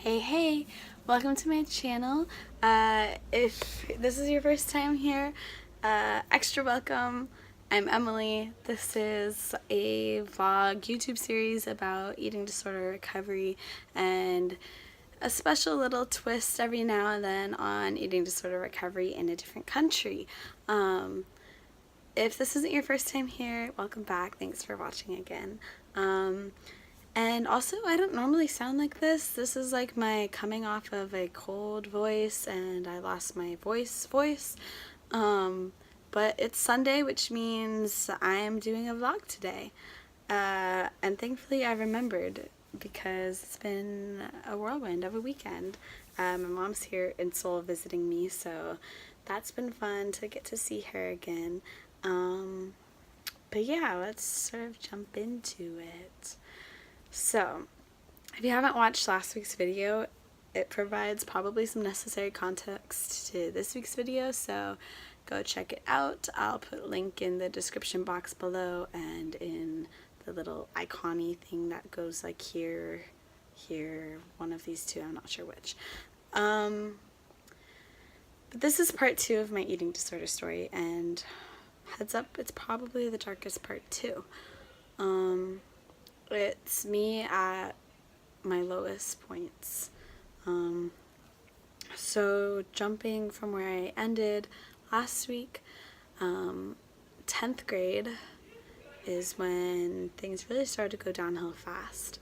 Hey, welcome to my channel. If this is your first time here, extra welcome. I'm Emily. This is a vlog YouTube series about eating disorder recovery and a special little twist every now and then on eating disorder recovery in a different country. If this isn't your first time here, welcome back. Thanks for watching again. And also, I don't normally sound like this. This is like my coming off of a cold voice and I lost my voice. But it's Sunday, which means I'm doing a vlog today. And thankfully I remembered because it's been a whirlwind of a weekend. My mom's here in Seoul visiting me, so that's been fun to get to see her again. But yeah, let's sort of jump into it. So, if you haven't watched last week's video, it provides probably some necessary context to this week's video, so go check it out. I'll put a link in the description box below and in the little icon-y thing that goes like here, one of these two, I'm not sure which. But this is part 2 of my eating disorder story, and heads up, it's probably the darkest part too. It's me at my lowest points. So jumping from where I ended last week, 10th grade is when things really started to go downhill fast.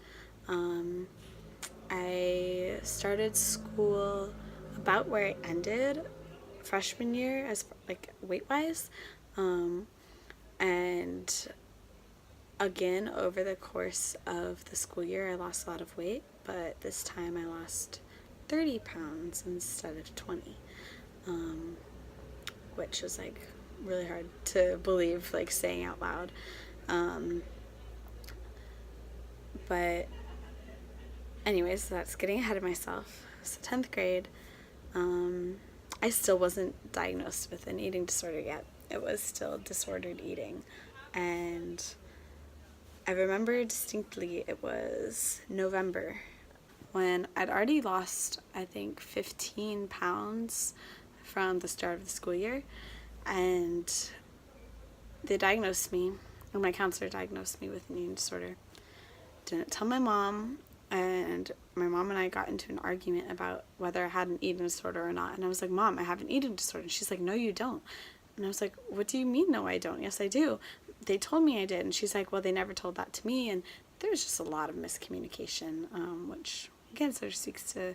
I started school about where I ended freshman year as like weight-wise, and again, over the course of the school year, I lost a lot of weight, but this time I lost 30 pounds instead of 20, which was like really hard to believe, like saying out loud. But anyways, that's getting ahead of myself. So 10th grade, I still wasn't diagnosed with an eating disorder yet. It was still disordered eating, and I remember distinctly it was November when I'd already lost, I think, 15 pounds from the start of the school year, and they diagnosed me, or my counselor diagnosed me with an eating disorder. Didn't tell my mom, and my mom and I got into an argument about whether I had an eating disorder or not, and I was like, Mom, I have an eating disorder, and she's like, no, you don't. And I was like, what do you mean, no, I don't? Yes, I do. They told me I did. And she's like, well, they never told that to me. And there was just a lot of miscommunication, which, again, sort of speaks to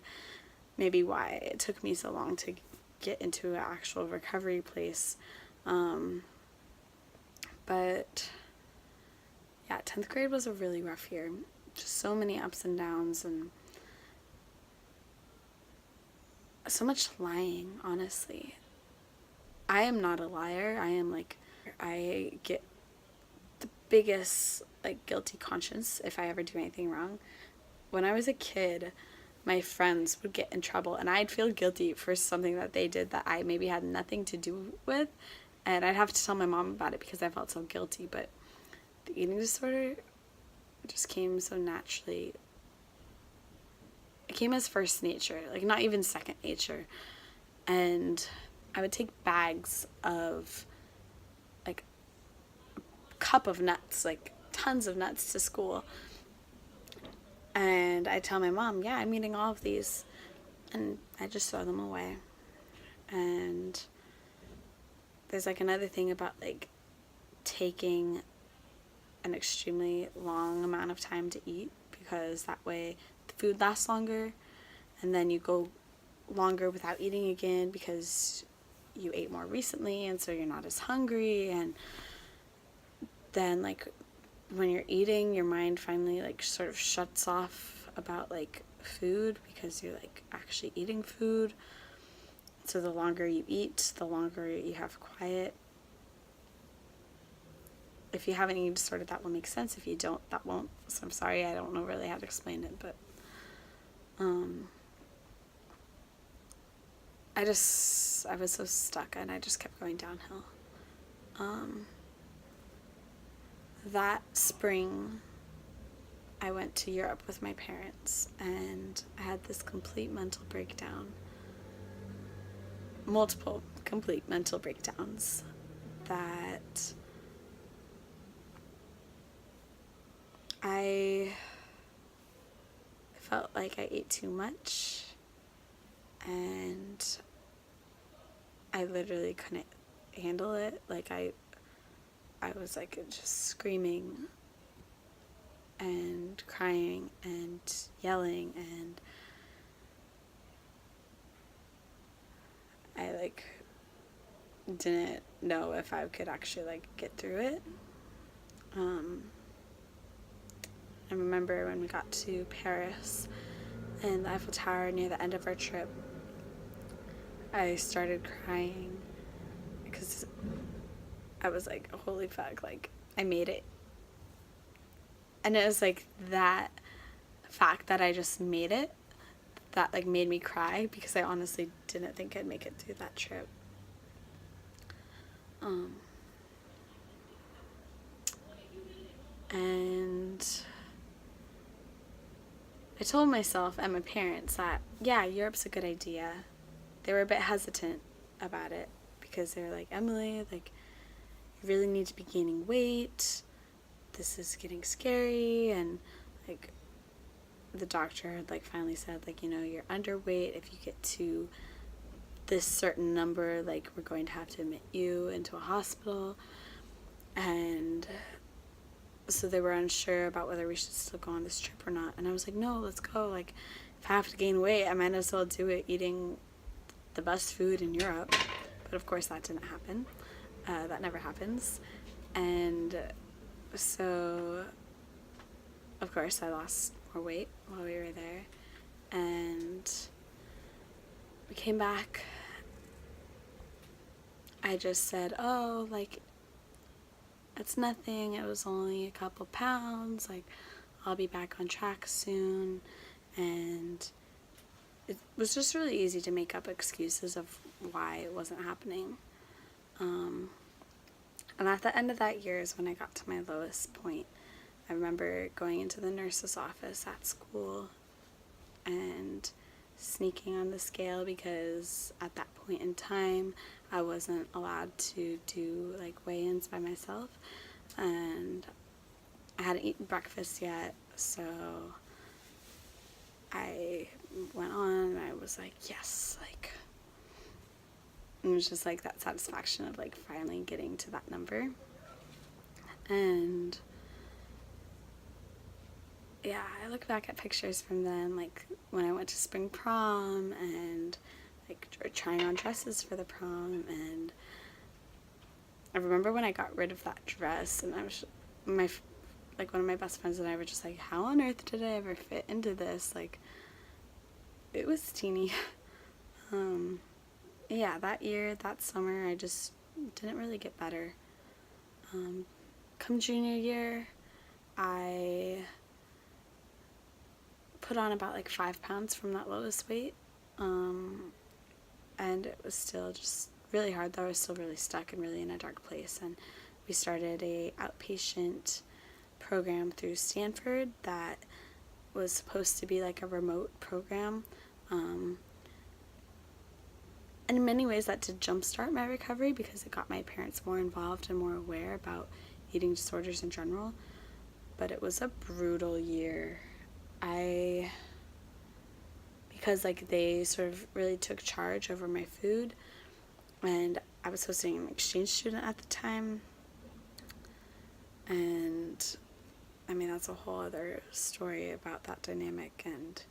maybe why it took me so long to get into an actual recovery place. But, yeah, 10th grade was a really rough year. Just so many ups and downs and so much lying, honestly. I am not a liar. I get the biggest, like, guilty conscience if I ever do anything wrong. When I was a kid, my friends would get in trouble, and I'd feel guilty for something that they did that I maybe had nothing to do with, and I'd have to tell my mom about it because I felt so guilty. But the eating disorder just came so naturally. It came as first nature, like not even second nature. And I would take bags of, like, a cup of nuts, like tons of nuts to school. And I tell my mom, yeah, I'm eating all of these. And I just throw them away. And there's like another thing about like taking an extremely long amount of time to eat, because that way the food lasts longer, and then you go longer without eating again because you ate more recently, and so you're not as hungry. And then, like, when you're eating, your mind finally, like, sort of shuts off about, like, food because you're, like, actually eating food. So the longer you eat, the longer you have quiet. If you have an eating disorder, that will make sense. If you don't, that won't. So I'm sorry, I don't know really how to explain it, but I was so stuck, and I just kept going downhill. That spring, I went to Europe with my parents, and I had this complete mental breakdown. Multiple complete mental breakdowns that I felt like I ate too much, and I literally couldn't handle it. Like I was like just screaming and crying and yelling, and I like didn't know if I could actually like get through it. I remember when we got to Paris and the Eiffel Tower near the end of our trip, I started crying because I was like, holy fuck, like I made it. And it was like that fact that I just made it that like made me cry, because I honestly didn't think I'd make it through that trip. And I told myself and my parents that, yeah, Europe's a good idea. They were a bit hesitant about it because they were like, Emily, like, you really need to be gaining weight. This is getting scary. And like, the doctor had like finally said, like, you know, you're underweight. If you get to this certain number, like, we're going to have to admit you into a hospital. And so they were unsure about whether we should still go on this trip or not. And I was like, no, let's go. Like, if I have to gain weight, I might as well do it eating the best food in Europe. But of course that didn't happen. That never happens. And so of course I lost more weight while we were there, and we came back. I just said, oh, like, it's nothing, it was only a couple pounds, like, I'll be back on track soon. And it was just really easy to make up excuses of why it wasn't happening. And at the end of that year is when I got to my lowest point. I remember going into the nurse's office at school and sneaking on the scale, because at that point in time I wasn't allowed to do like weigh-ins by myself, and I hadn't eaten breakfast yet, so I went on and I was like, yes, like, it was just like that satisfaction of like finally getting to that number. And yeah, I look back at pictures from then, like when I went to spring prom and like trying on dresses for the prom, and I remember when I got rid of that dress, and I was like one of my best friends and I were just like, how on earth did I ever fit into this? Like, it was teeny. Yeah, that year, that summer, I just didn't really get better. Come junior year, I put on about like 5 pounds from that lowest weight, and it was still just really hard, though. I was still really stuck and really in a dark place, and we started a outpatient program through Stanford that was supposed to be like a remote program, and in many ways that did jumpstart my recovery, because it got my parents more involved and more aware about eating disorders in general. But it was a brutal year. Because like they sort of really took charge over my food, and I was hosting an exchange student at the time, and I mean, that's a whole other story about that dynamic and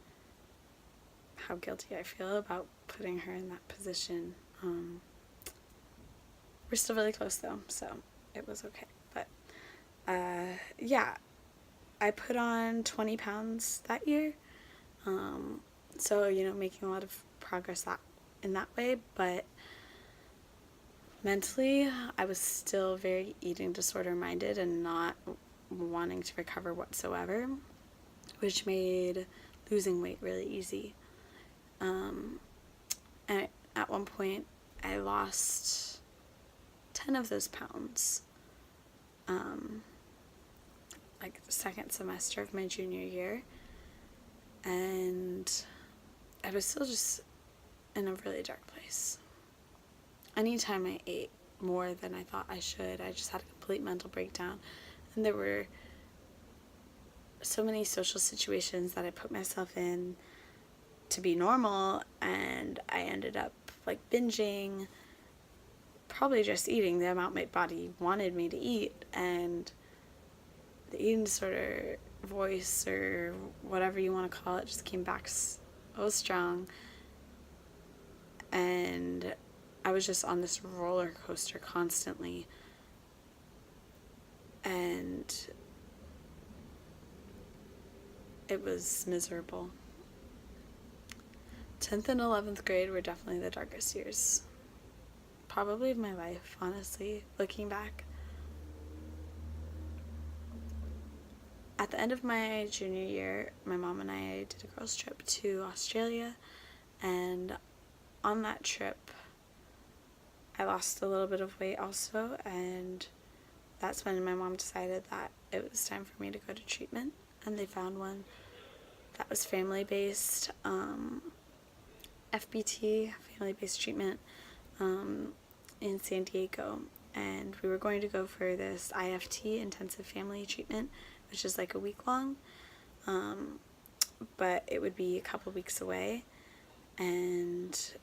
how guilty I feel about putting her in that position. We're still really close though, so it was okay. But yeah, I put on 20 pounds that year. So, you know, making a lot of progress in that way, but mentally I was still very eating disorder minded and not wanting to recover whatsoever, which made losing weight really easy. And at one point I lost 10 of those pounds. like the second semester of my junior year, and I was still just in a really dark place. Anytime I ate more than I thought I should, I just had a complete mental breakdown. And there were so many social situations that I put myself in to be normal, and I ended up like binging, probably just eating the amount my body wanted me to eat, and the eating disorder voice, or whatever you want to call it, just came back so strong. And I was just on this roller coaster constantly. And it was miserable. 10th and 11th grade were definitely the darkest years, probably of my life, honestly, looking back. At the end of my junior year, my mom and I did a girls' trip to Australia, and on that trip, I lost a little bit of weight also, and that's when my mom decided that it was time for me to go to treatment, and they found one that was family-based, FBT, family-based treatment, in San Diego, and we were going to go for this IFT, intensive family treatment, which is like a week long, but it would be a couple weeks away, and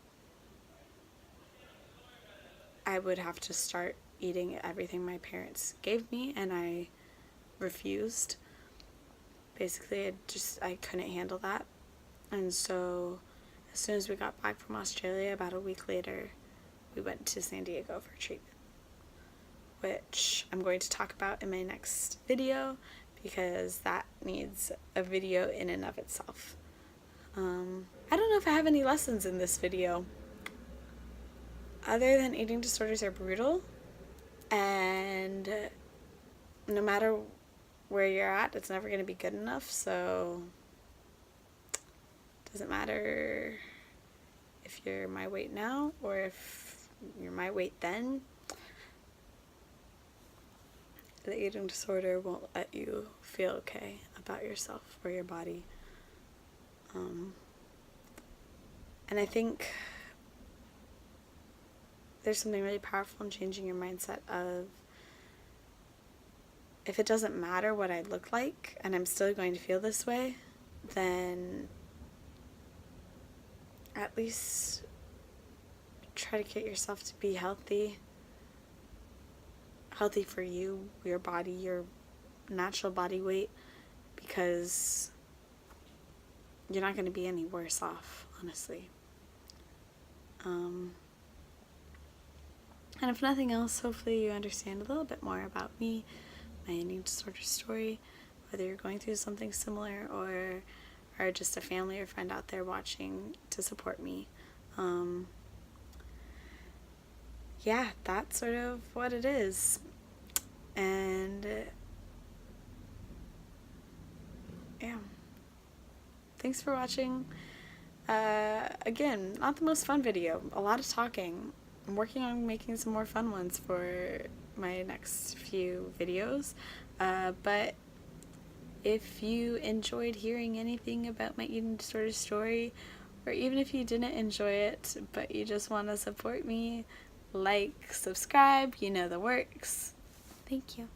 I would have to start eating everything my parents gave me, and I refused. Basically, I couldn't handle that. And so as soon as we got back from Australia, about a week later, we went to San Diego for treatment, which I'm going to talk about in my next video, because that needs a video in and of itself. I don't know if I have any lessons in this video, other than eating disorders are brutal, and no matter where you're at, it's never going to be good enough, so it doesn't matter if you're my weight now or if you're my weight then. The eating disorder won't let you feel okay about yourself or your body. And I think there's something really powerful in changing your mindset of, if it doesn't matter what I look like and I'm still going to feel this way, then at least try to get yourself to be healthy for you, your body, your natural body weight, because you're not going to be any worse off, honestly. And if nothing else, hopefully you understand a little bit more about me, my eating disorder story, whether you're going through something similar or are just a family or friend out there watching to support me. Yeah, that's sort of what it is. And yeah, thanks for watching. Again, not the most fun video, a lot of talking. I'm working on making some more fun ones for my next few videos, but if you enjoyed hearing anything about my eating disorder story, or even if you didn't enjoy it but you just want to support me, like, subscribe, you know the works. Thank you.